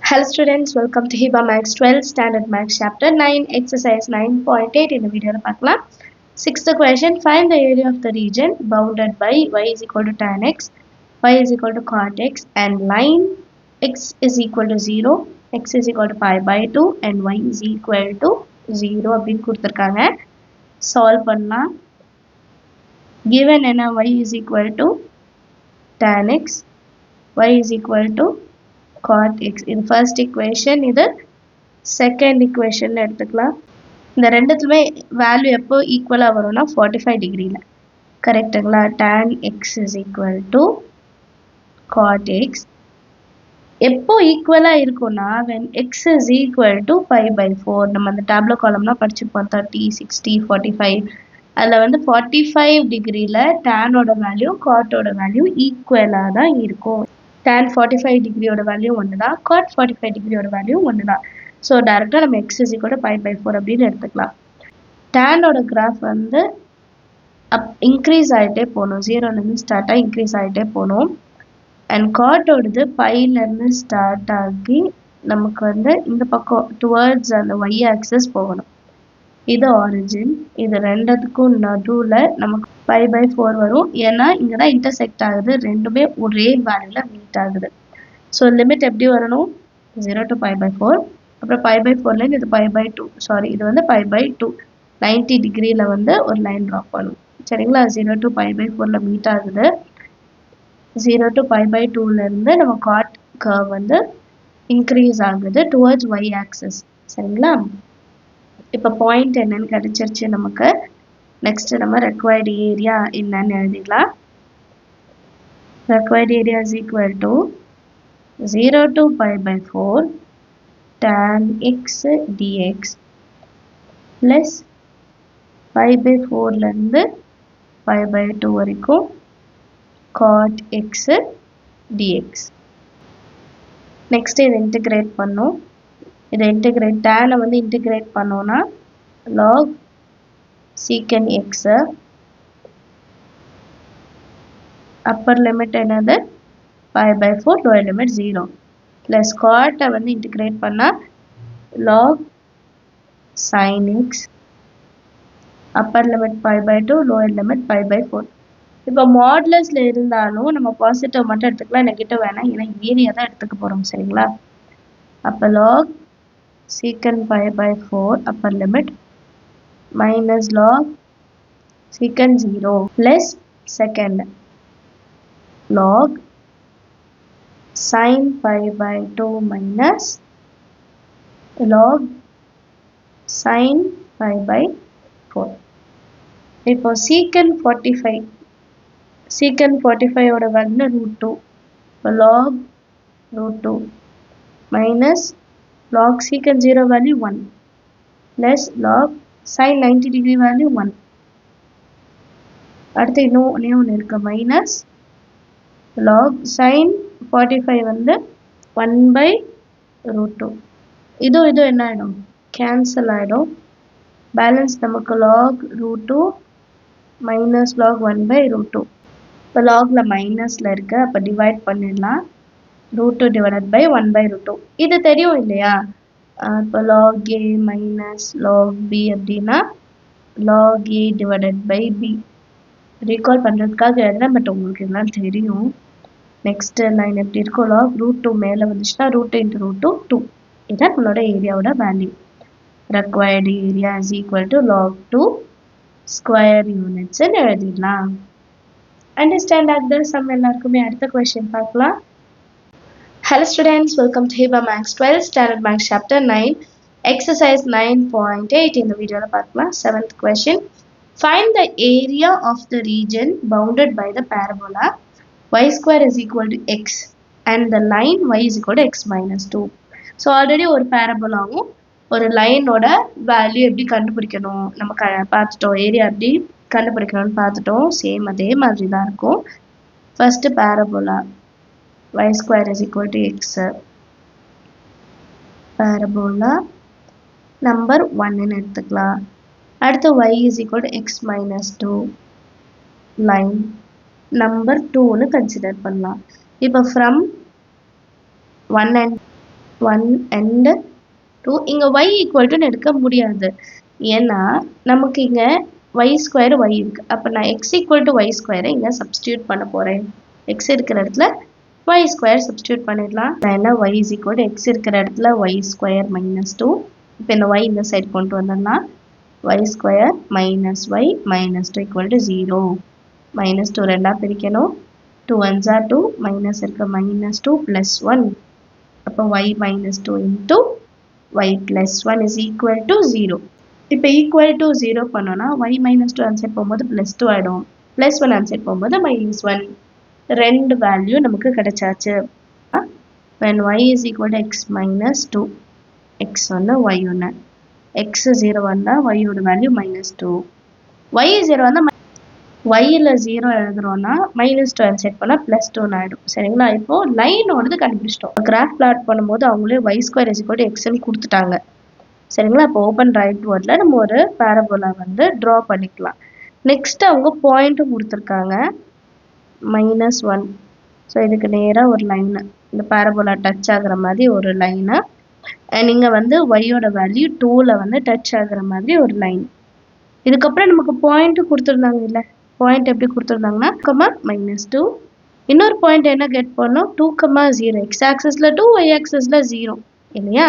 Hello students, welcome to Hiba Max 12 Standard Max Chapter 9 Exercise 9.8 இந்த வீடியோல பார்க்கலாம். Sixth question, find the area of the region bounded by y is equal to tan x, y is equal to cot x and line x is equal to 0, x is equal to pi by 2 and y is equal to 0 அப்படின்னு கொடுத்திருக்காங்க. Solve பண்ணலாம். Given என்ன y is equal to tan x, y is equal to cot x. இது first equation, இது second equation எடுத்துக்கலாம். இந்த ரெண்டுத்துமே value எப்போ ஈக்குவலா வரும்னா 45 டிகிரில. கரெக்ட்டுங்களா? tan x is equal to cot x. எப்போ ஈக்குவலா இருக்கும்னா when x is equal to pi by 4. நம்ம அந்த டேப்லோ காலம்லாம் படிச்சிருப்போம் 30, 60, 45. அதில் வந்து 45 டிகிரில tan ஓட வேல்யூ cot ஓட வேல்யூ ஈக்குவலா தான் இருக்கும். tan 45 டிகிரியோட வேல்யூ ஒன்று தான், cot 45 டிகிரியோட வேல்யூ ஒன்று தான். ஸோ டேரெக்டாக நம்ம x is equal to pi by 4 அப்படின்னு எடுத்துக்கலாம். டேனோட கிராஃப் வந்து இன்க்ரீஸ் ஆகிட்டே போகணும், 0லேருந்து ஸ்டார்ட் ஆகி இன்க்ரீஸ் ஆகிட்டே போகணும். அண்ட் காட்டோடது பைலேருந்து ஸ்டார்ட் ஆகி நமக்கு வந்து இந்த பக்கம் டுவர்ட்ஸ் அந்த ஒய் ஆக்சஸ் போகணும். இது ஆரிஜின். இது ரெண்டுத்துக்கும் நடுவில் நமக்கு pi by 4 வரும். ஏன்னா இங்கே தான் இன்டர்செக்ட் ஆகுது, ரெண்டுமே ஒரே வேல்யூவில் மீட் ஆகுது. ஸோ லிமிட் எப்படி வரணும்? 0 to pi by 4. அப்புறம் pi by 4லேருந்து இது pi by 2. சாரி, இது வந்து pi by 2. 90 டிகிரியில் வந்து ஒரு லைன் ட்ராப் பண்ணும். சரிங்களா? 0 to pi by 4ல் மீட் ஆகுது. 0 to pi by 2லேருந்து நம்ம காட் கர்வ் வந்து இன்க்ரீஸ் ஆகுது டுவர்ட்ஸ் ஒய் ஆக்சஸ். சரிங்களா? இப்போ பாயிண்ட் என்னன்னு கிடைச்சிருச்சு நமக்கு. நெக்ஸ்ட் நம்ம ரெக்வயர்டு ஏரியா என்னன்னு எழுதிக்கலாம். Required area is equal to 0 to pi by 4 tan x dx plus pi by 4லேருந்து pi by 2 வரைக்கும் cot x dx. நெக்ஸ்ட் இதை இன்டிகிரேட் பண்ணோம். இதை இன்டிகிரேட் டேனை வந்து இன்டிகிரேட் பண்ணோன்னா log secant x upper limit என்னது pi by 4, lower limit 0 plus cot வந்து integrate பண்ணால் log sin x upper limit pi by 2, lower limit pi by 4. இப்போ மாடுலஸில் இருந்தாலும் நம்ம பாசிட்டிவ் மட்டும் எடுத்துக்கலாம், நெகட்டிவ் வேணாம், ஏன்னா ஏரியா தான் எடுத்துக்க போகிறோம். சரிங்களா? அப்போ log secant pi by 4 upper limit minus log secant 0 plus second log sin pi by 2 minus log sin pi by 4. இப்போ secant 45 ஓட வேல்யூ √2. இப்போ log √2 minus log secant 0 value 1 plus log sin 90 degree value 1. அடுத்து இன்னும் ஒன்று இருக்கு, minus log sin 45 வந்து 1 by √2. இது என்ன ஆகிடும்? கேன்சல் ஆகிடும். பேலன்ஸ் நமக்கு log √2 மைனஸ் log 1 by √2. இப்போ லாகில் மைனஸில் இருக்கு, அப்போ டிவைட் பண்ணிடலாம். √2 divided by 1 by √2. இது தெரியும் இல்லையா? இப்போ log a minus log b அப்படின்னா log a divided by b. Recall பண்ணுறதுக்காக எழுதுறேன், பட் உங்களுக்கு இதெல்லாம் தெரியும். நெக்ஸ்ட் லைன் எப்படி இருக்கும்? log √2 மேலே வந்துச்சுன்னா √2 into √2 2. இதுதான் நம்மளோட ஏரியாவோட value. Required area is equal to log 2 square யூனிட்ஸ்ன்னு எழுதிடலாம். அண்டர்ஸ்டாண்ட் ஆகுது? சம் எல்லாருக்குமே. அடுத்த கொஸ்டின் பார்க்கலாம். Hello students, welcome to Hiba Max 12 Standard Max Chapter 9 Exercise 9.8. இந்த வீடியோவில் பார்க்கலாம். 7th question, find the area of the region bounded by the parabola y square is equal to x and the line y is equal to x minus 2. So already ஒரு பேரபோலாவும் ஒரு லைனோட value எப்படி கண்டுபிடிக்கணும் நம்ம பார்த்துட்டோம், area எப்படி கண்டுபிடிக்கணும்னு பார்த்துட்டோம். Same அதே மாதிரி தான் இருக்கும். First parabola y square is equal to x, parabola number 1 ன்னு எடுத்துக்கலாம். அடுத்து y is equal to x minus 2, line number 2 ன்னு கன்சிடர் பண்ணலாம். இப்போ from 1 and 1 and 2. இங்க y equal to எடுக்க முடியாது. ஏன்னா நமக்கு இங்க y square y இருக்கு. அப்ப நான் x equal to y square இங்க substitute பண்ண போறேன். x இருக்கிற இடத்துல y square substitute பண்ணிடலாம். நான் என்ன y is equal to x இருக்கிற இடத்துல y square minus 2. இப்போ இந்த y இந்த சைடு கொண்டு வந்துடலாம். y square minus y minus 2 equal to 0. minus 2 ரெண்டா பிரிக்கணும். 2 1s are 2 minus இருக்க minus 2 plus 1. அப்போ y minus 2 into y plus 1 is equal to 0. இப்போ equal to 0 பண்ணோம்னா y minus 2 ஆன்சர் போகும்போது plus 2 ஆயிடும். plus 1 ஆன்சர் போகும்போது minus 1. ரெண்டு வேல்யூ நமக்கு கிடைச்சாச்சு. when y is equal to x minus 2, x ஒன்று y ஒன்று, x 0 வந்தால் y ஓட வேல்யூ minus 2, y 0 வந்தால் yல 0 எழுதுறோம்னா minus 2 செட் பண்ணால் plus 2 ஆகிடும். சரிங்களா? இப்போ லைனோடது கண்டுபிடிச்சிட்டோம். கிராஃப் பிளாட் பண்ணும்போது அவங்களே y square is equal to x ன்னு கொடுத்துட்டாங்க. சரிங்களா? இப்போ ஓப்பன் ரைட் வேர்டில் நம்ம ஒரு பேரபோலா வந்து ட்ரா பண்ணிக்கலாம். நெக்ஸ்ட் அவங்க பாயிண்ட்டும் கொடுத்துருக்காங்க -1. ஸோ இதுக்கு நேராக ஒரு லைனு, இந்த பேரபோலா டச் ஆகுற மாதிரி ஒரு லைனு, அண்ட் இங்கே வந்து ஒய்யோட வேல்யூ 2ல் வந்து டச் ஆகுற மாதிரி ஒரு லைன். இதுக்கப்புறம் நமக்கு பாயிண்ட்டு கொடுத்துருந்தாங்க இல்லை, பாயிண்ட் எப்படி கொடுத்துருந்தாங்கன்னா -2. இன்னொரு பாயிண்ட் என்ன கெட் பண்ணோம், 2,0. எக்ஸ் ஆக்சஸில் 2, ஒய் ஆக்சஸில் 0 இல்லையா?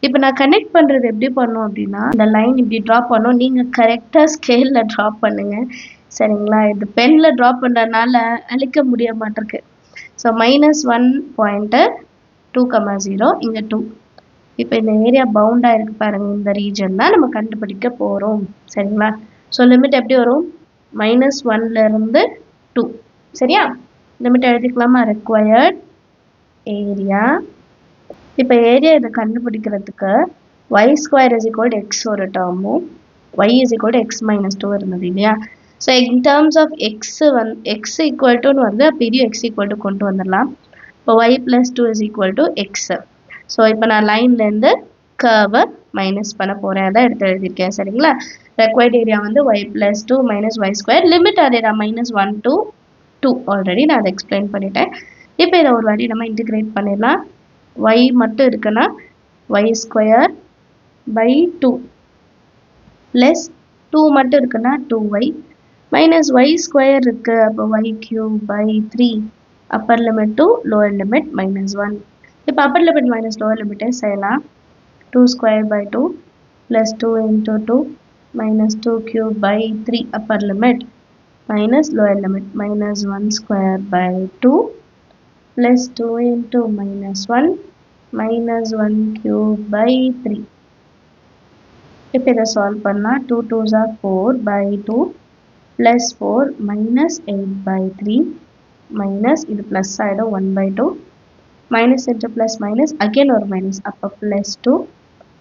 இப்போ நான் கனெக்ட் பண்ணுறது எப்படி பண்ணோம் அப்படின்னா, இந்த லைன் இப்படி ட்ரா பண்ணோம். நீங்கள் கரெக்டாக ஸ்கேலில் ட்ரா பண்ணுங்கள். சரிங்களா? இது பெனில் ட்ரா பண்ணுறதுனால அழிக்க முடிய மாட்டிருக்கு. ஸோ -1 பாயிண்ட்டு 2,0 இங்கே 2. இப்போ இந்த ஏரியா பவுண்டாக இருக்கு பாருங்கள், இந்த ரீஜன் தான் நம்ம கண்டுபிடிக்க போகிறோம். சரிங்களா? ஸோ லிமிட் எப்படி வரும், -1லேருந்து 2. சரியா? லிமிட் எழுதிக்கலாமா? Required area. இப்போ ஏரியா இதை கண்டுபிடிக்கிறதுக்கு y square is equal to x ஒரு டேர்மும் y is equal to x minus 2 இருந்தது இல்லையா? So in terms of x equal to வந்து பெரிய x equal to கொண்டு வந்துடலாம். இப்போ y plus 2 is equal to x. So இப்போ நான் லைன்லேருந்து கர்வை மைனஸ் பண்ண போகிறேன், அதான் எடுத்து எழுதியிருக்கேன். சரிங்களா? ரெக்வயர்ட் ஏரியா வந்து y plus 2 minus y square. Limit அதே தான், -1 to 2. ஆல்ரெடி நான் அதை எக்ஸ்பிளைன் பண்ணிட்டேன். இப்போ இதை ஒரு வாட்டி நம்ம இன்டிகிரேட் பண்ணிடலாம். y மட்டும் இருக்குன்னா y square by 2 plus 2 மட்டும் இருக்குன்னா 2y minus y square இருக்கு, அப்போ y cube by 3. Upper limit to lower limit -1. இப்போ அப்பர் லிமிட் மைனஸ் லோவர் லிமிட்டே செய்யலாம். 2 square by 2 plus 2 into 2 minus 2 cube by 3 upper limit minus lower limit -1 square by 2 plus 2 into -1 minus 1 cube by 3. இப்போ இதை solve பண்ணால் 2 2s are 4 by 2 plus 4 minus 8 by 3 minus இது plus ஆகிடும் 1 by 2 minus into plus minus again ஒரு minus, அப்போ plus 2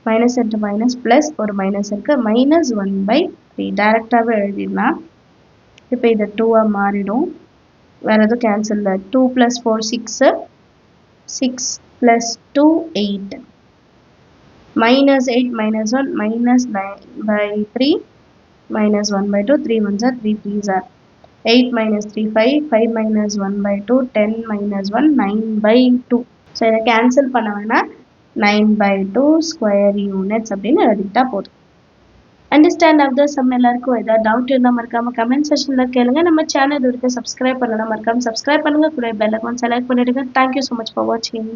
minus into minus plus ஒரு minus இருக்கு -1 by 3. டைரெக்டாகவே எழுதிடலாம். இப்போ இது 2 மாறிடும், வேறு எதுவும் கேன்சல் இல்லை. 2 plus 4 6, 6 plus 2 8, -8 -1 -9 by 3 -1 by 2, 3 1s are 3 3s are 8 minus 3 5, 5 minus 1 by 2, 10 minus 1 9 by 2. So இதை கேன்சல் பண்ண வேணா 9 by 2 ஸ்கொயர் யூனிட்ஸ் அப்படின்னு எழுதிட்டா போதும். Understand of the sum. எல்லாருக்கும் ஏதாவது டவுட் இருந்தால் மறக்காம கமெண்ட் செக்ஷனில் கேளுங்க. நம்ம சேனல் இது வரைக்கும் சப்ஸ்கிரைப் பண்ணலாம், மறக்காம சப்ஸ்கிரைப் பண்ணுங்க, கூட பெல் ஐகான் செலக்ட் பண்ணிடுங்க. தேங்க்யூ ஸோ மச் ஃபார் வாட்சிங்.